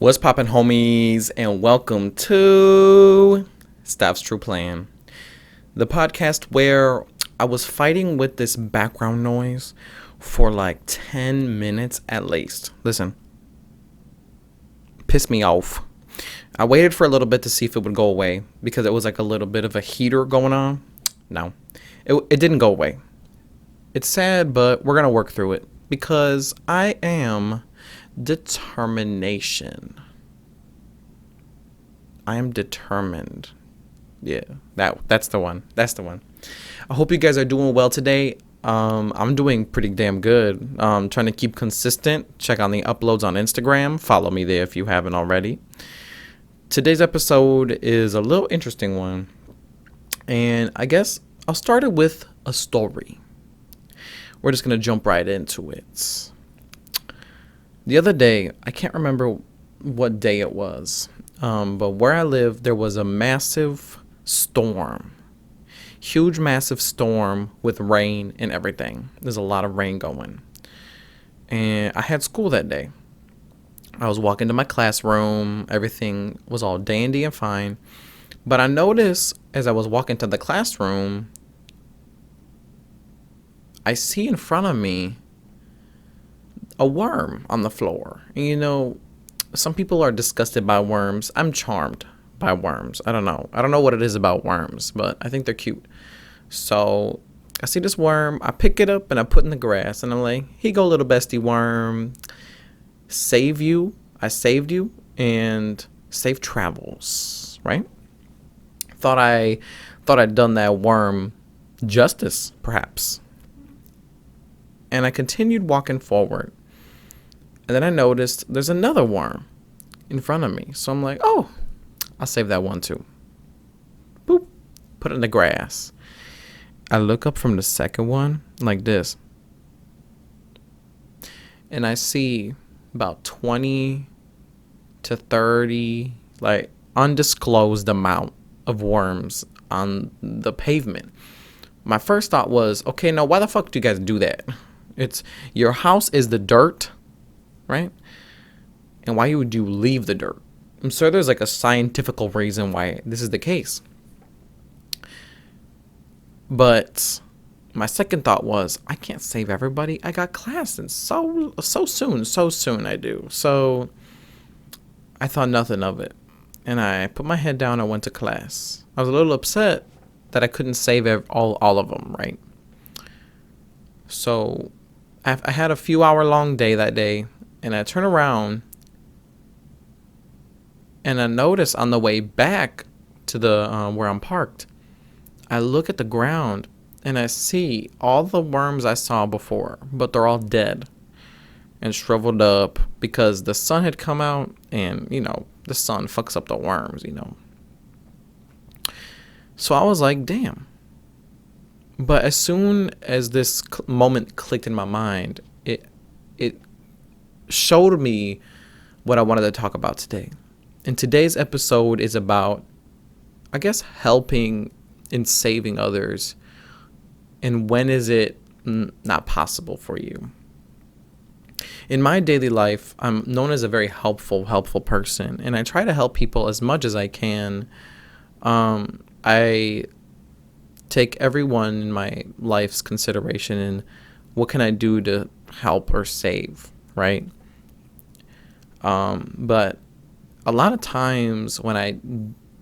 What's poppin', homies, and welcome to Stav's True Plan, the podcast where I was fighting with this background noise for like 10 minutes at least. Listen, pissed me off. I waited for a little bit to see if it would go away because it was like a little bit of a heater going on. No, it didn't go away. It's sad, but we're going to work through it because I am determination. I am determined. Yeah, that's the one. That's the one. I hope you guys are doing well today. I'm doing pretty damn good. Trying to keep consistent. Check on the uploads on Instagram. Follow me there if you haven't already. Today's episode is a little interesting one. And I guess I'll start it with a story. We're just going to jump right into it. The other day, I can't remember what day it was, but where I live, there was a massive storm. Huge, massive storm with rain and everything. There's a lot of rain going. And I had school that day. I was walking to my classroom. Everything was all dandy and fine. But I noticed as I was walking to the classroom, I see in front of me a worm on the floor. And you know, some people are disgusted by worms. I'm charmed by worms. I don't know what it is about worms, but I think they're cute. So I see this worm. I pick it up and I put it in the grass. And I'm like, here you go, little bestie worm. Save you. I saved you. And safe travels. Right? Thought I'd done that worm justice, perhaps. And I continued walking forward. And then I noticed there's another worm in front of me. So I'm like, oh, I'll save that one too. Boop. Put it in the grass. I look up from the second one like this. And I see about 20 to 30, like, undisclosed amount of worms on the pavement. My first thought was, okay, now why the fuck do you guys do that? It's your house is the dirt, right? And why would you leave the dirt? I'm sure there's like a scientific reason why this is the case. But my second thought was, I can't save everybody. I got class and so soon I do. So I thought nothing of it. And I put my head down and went to class. I was a little upset that I couldn't save all of them, right? So I had a few hour long day that day, and I turn around and I notice on the way back to the where I'm parked, I look at the ground and I see all the worms I saw before, but they're all dead and shriveled up because the sun had come out, and you know, the sun fucks up the worms, you know. So I was like, damn. But as soon as this moment clicked in my mind, it showed me what I wanted to talk about today. And today's episode is about, I guess, helping and saving others. And when is it not possible for you? In my daily life, I'm known as a very helpful person. And I try to help people as much as I can. I take everyone in my life's consideration and what can I do to help or save, right? But a lot of times when I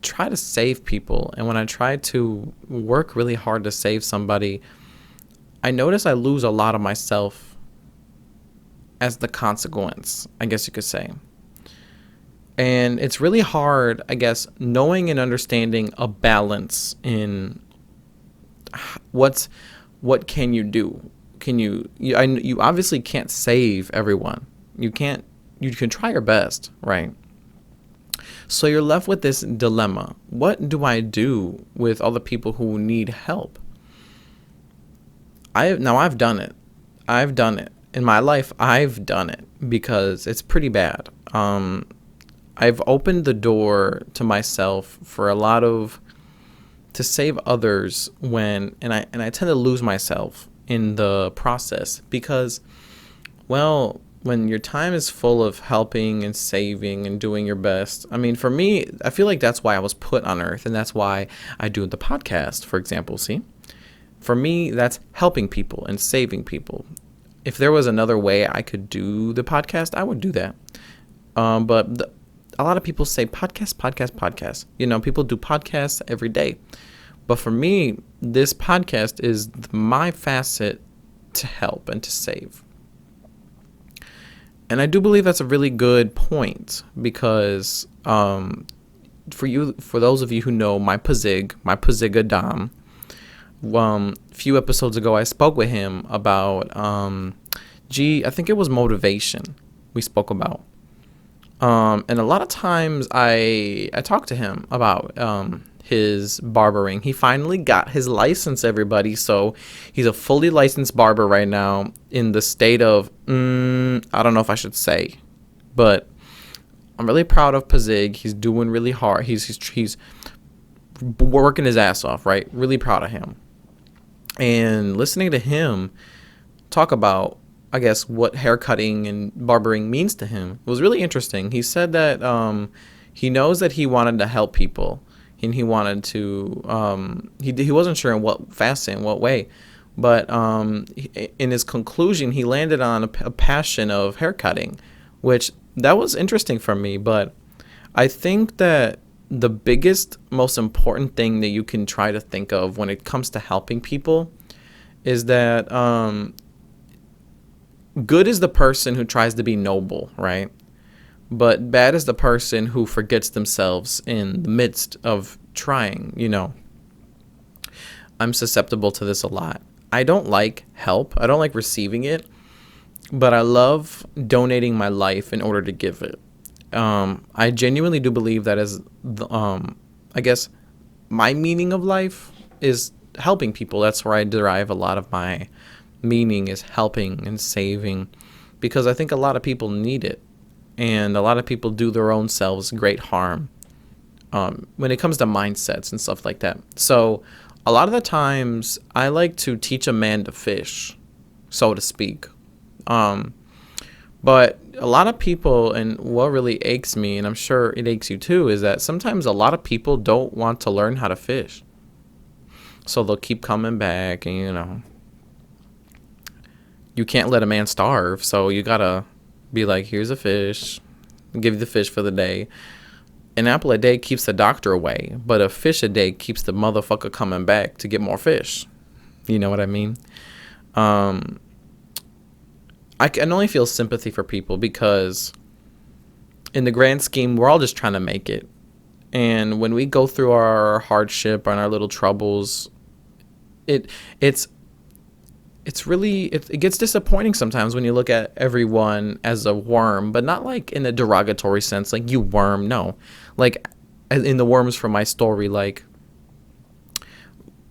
try to save people and when I try to work really hard to save somebody, I notice I lose a lot of myself as the consequence, I guess you could say. And it's really hard, I guess, knowing and understanding a balance in what can you do? You obviously can't save everyone. You can try your best, right? So you're left with this dilemma. What do I do with all the people who need help? I've done it. I've done it. In my life, I've done it because it's pretty bad. I've opened the door to myself for to save others and I tend to lose myself in the process because, well, when your time is full of helping and saving and doing your best, I mean, for me, I feel like that's why I was put on earth, and that's why I do the podcast, for example. See, for me, that's helping people and saving people. If there was another way I could do the podcast, I would do that. But a lot of people say podcast, podcast, podcast. You know, people do podcasts every day. But for me, this podcast is my facet to help and to save. And I do believe that's a really good point because for those of you who know my Pazig Adam, few episodes ago I spoke with him about, I think it was motivation we spoke about. And a lot of times I talked to him about his barbering. He finally got his license, everybody. So he's a fully licensed barber right now in the state of, I don't know if I should say, but I'm really proud of Pazig. He's doing really hard. He's working his ass off, right? Really proud of him. And listening to him talk about, I guess, what haircutting and barbering means to him was really interesting. He said that he knows that he wanted to help people, and he wanted to, he wasn't sure in what facet, in what way, but in his conclusion, he landed on a passion of haircutting, which that was interesting for me. But I think that the biggest, most important thing that you can try to think of when it comes to helping people is that good is the person who tries to be noble, right? But bad is the person who forgets themselves in the midst of trying, you know. I'm susceptible to this a lot. I don't like help. I don't like receiving it, but I love donating my life in order to give it. I genuinely do believe that as, I guess, my meaning of life is helping people. That's where I derive a lot of my meaning, is helping and saving, because I think a lot of people need it. And a lot of people do their own selves great harm when it comes to mindsets and stuff like that. So a lot of the times I like to teach a man to fish, so to speak. But a lot of people, and what really aches me, and I'm sure it aches you too, is that sometimes a lot of people don't want to learn how to fish. So they'll keep coming back, and, you know, you can't let a man starve. So you got to be like, here's a fish, give you the fish for the day. An apple a day keeps the doctor away, but a fish a day keeps the motherfucker coming back to get more fish. You know what I mean? I can only feel sympathy for people because in the grand scheme, we're all just trying to make it. And when we go through our hardship and our little troubles, it gets disappointing sometimes when you look at everyone as a worm, but not like in a derogatory sense, like you worm. No, like in the worms from my story, like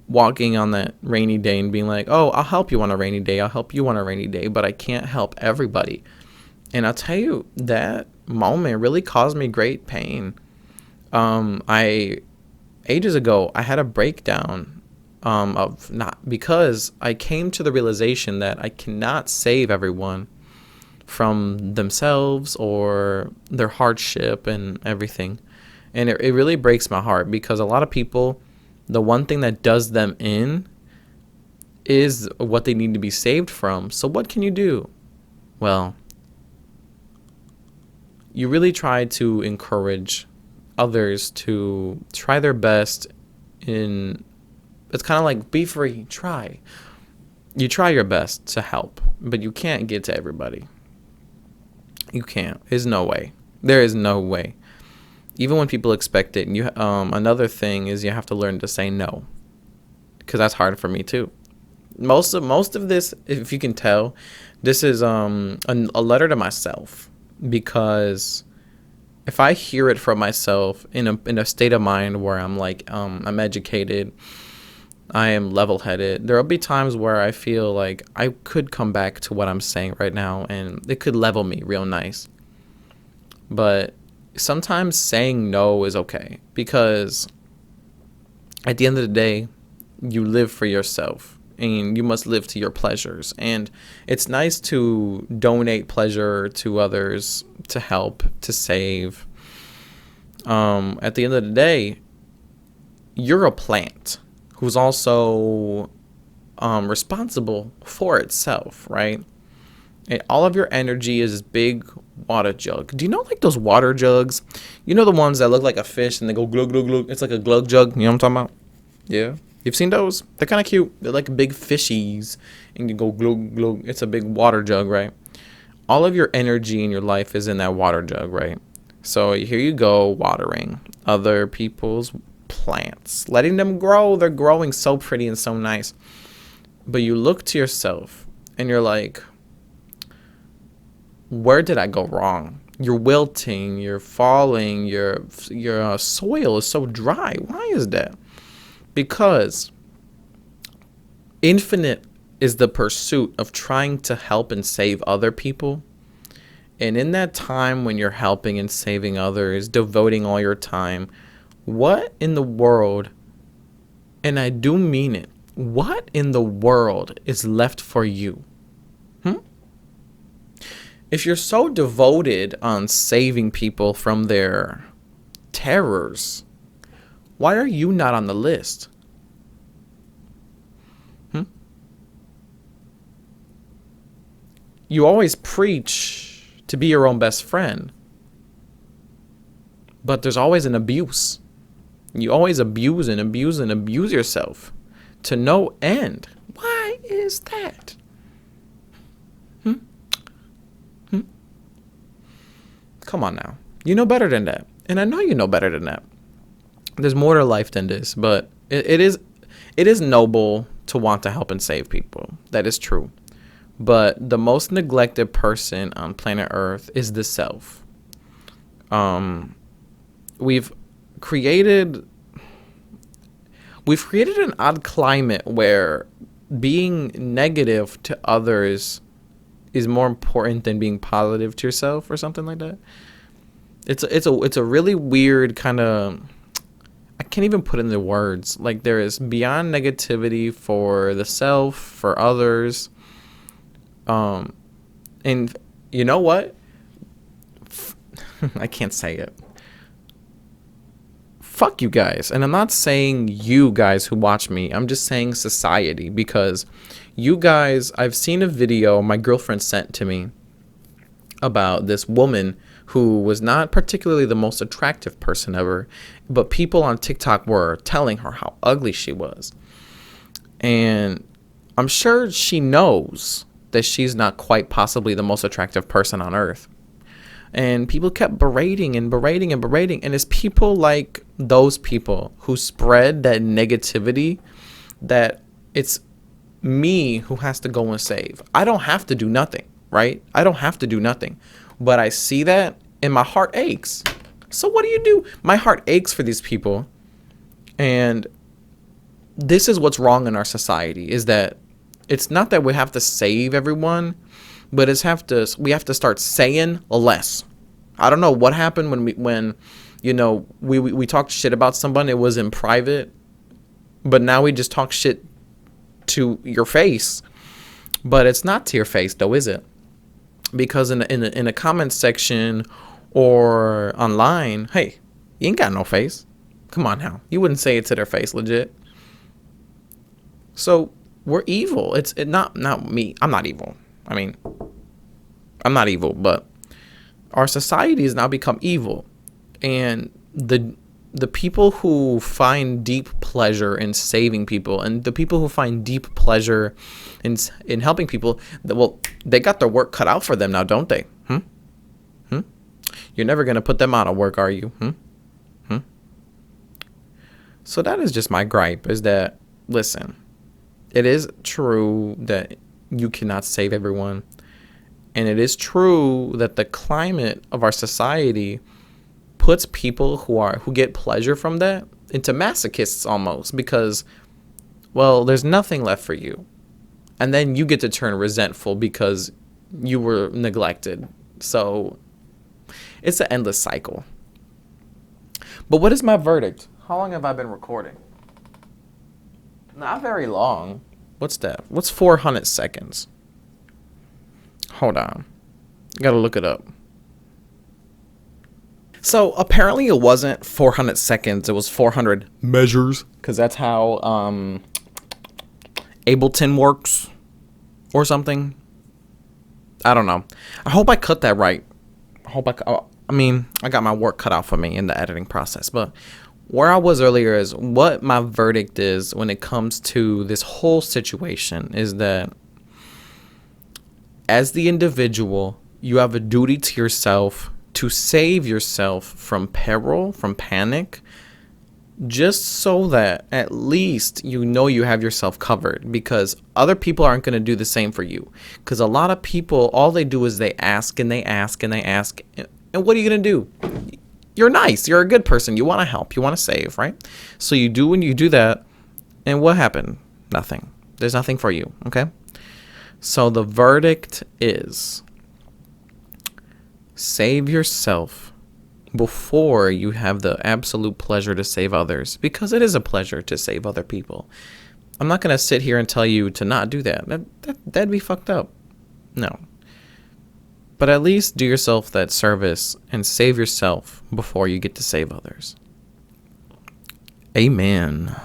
walking on that rainy day and being like, oh, I'll help you on a rainy day. I'll help you on a rainy day, but I can't help everybody. And I'll tell you, that moment really caused me great pain. Ages ago, I had a breakdown of not, because I came to the realization that I cannot save everyone from themselves or their hardship and everything. And it really breaks my heart because a lot of people, the one thing that does them in is what they need to be saved from. So what can you do? Well, you really try to encourage others to try their best in, it's kind of like be free, try. You try your best to help, but you can't get to everybody. You can't. There's no way. There is no way. Even when people expect it, you another thing is you have to learn to say no, because that's hard for me too. Most of this, if you can tell, this is a letter to myself, because if I hear it from myself in a state of mind where I'm like I'm educated, I am level-headed, there will be times where I feel like I could come back to what I'm saying right now and it could level me real nice. But sometimes saying no is okay, because at the end of the day, you live for yourself. and you must live to your pleasures. And it's nice to donate pleasure to others, to help, to save. At the end of the day, you're a plant who's also responsible for itself, right? And all of your energy is this big water jug. Do you know, like, those water jugs? You know, the ones that look like a fish and they go glug, glug, glug? It's like a glug jug. You know what I'm talking about? Yeah. You've seen those? They're kind of cute. They're like big fishies and you go glug, glug. It's a big water jug, right? All of your energy in your life is in that water jug, right? So here you go, watering other people's plants, letting them grow. They're growing so pretty and so nice. But you look to yourself and you're like, where did I go wrong? You're wilting, you're falling, your soil is so dry. Why is that? Because infinite is the pursuit of trying to help and save other people. And in that time when you're helping and saving others, devoting all your time, what in the world, and I do mean it, what in the world is left for you? If you're so devoted on saving people from their terrors, why are you not on the list? You always preach to be your own best friend, but there's always an abuse. You always abuse and abuse and abuse yourself to no end. Why is that? Come on now. You know better than that. And I know you know better than that. There's more to life than this, but it is noble to want to help and save people. That is true. But the most neglected person on planet Earth is the self. We've created an odd climate where being negative to others is more important than being positive to yourself or something like that. It's a really weird kind of, I can't even put it into words. Like, there is beyond negativity for the self, for others. And you know what? I can't say it. Fuck you guys. And I'm not saying you guys who watch me. I'm just saying society, because you guys, I've seen a video my girlfriend sent to me about this woman who was not particularly the most attractive person ever, but people on TikTok were telling her how ugly she was. And I'm sure she knows that she's not quite possibly the most attractive person on earth. And people kept berating and berating and berating. And it's people like those people who spread that negativity that it's me who has to go and save. I don't have to do nothing, right? I don't have to do nothing. But I see that and my heart aches. So what do? My heart aches for these people. And this is what's wrong in our society, is that it's not that we have to save everyone, but we have to start saying less. I don't know what happened when we talked shit about someone. It was in private, but now we just talk shit to your face. But it's not to your face, though, is it? Because in a comment section or online, hey, you ain't got no face. Come on now, you wouldn't say it to their face, legit. So we're evil. It's not me. I'm not evil. I mean, I'm not evil, but our society has now become evil, and the people who find deep pleasure in saving people, and the people who find deep pleasure in helping people, well, they got their work cut out for them now, don't they? You're never gonna put them out of work, are you? So that is just my gripe, is that, listen, it is true that you cannot save everyone. And it is true that the climate of our society puts people who get pleasure from that into masochists almost, because, well, there's nothing left for you. And then you get to turn resentful because you were neglected. So it's an endless cycle. But what is my verdict? How long have I been recording? Not very long. What's that? What's 400 seconds? Hold on. Gotta look it up. So apparently it wasn't 400 seconds. It was 400 measures. Because that's how Ableton works. Or something. I don't know. I hope I cut that right. I mean, I got my work cut out for me in the editing process. But where I was earlier is what my verdict is when it comes to this whole situation is that as the individual, you have a duty to yourself to save yourself from peril, from panic, just so that at least you know you have yourself covered, because other people aren't going to do the same for you. Because a lot of people, all they do is they ask and they ask and they ask. And what are you going to do? You're nice. You're a good person. You want to help. You want to save, right? So you do when you do that. And what happened? Nothing. There's nothing for you, okay? So the verdict is save yourself before you have the absolute pleasure to save others, because it is a pleasure to save other people. I'm not going to sit here and tell you to not do that. That'd be fucked up. No. But at least do yourself that service and save yourself before you get to save others. Amen.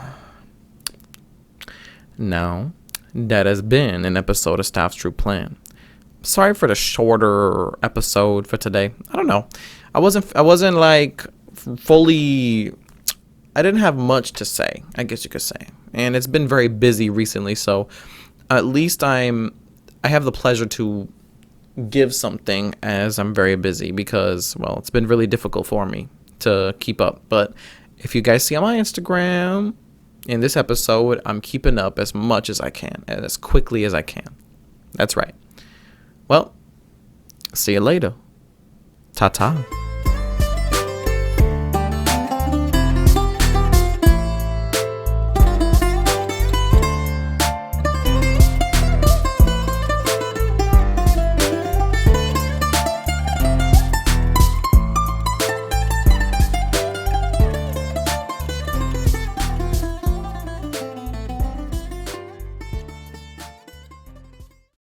Now, that has been an episode of Stav's True Plan. Sorry for the shorter episode for today. I don't know. I wasn't like fully, I didn't have much to say, I guess you could say. And it's been very busy recently, so at least I have the pleasure to give something as I'm very busy, because, well, it's been really difficult for me to keep up. But if you guys see on my Instagram, in this episode, I'm keeping up as much as I can and as quickly as I can. That's right. Well, see you later. Ta-ta.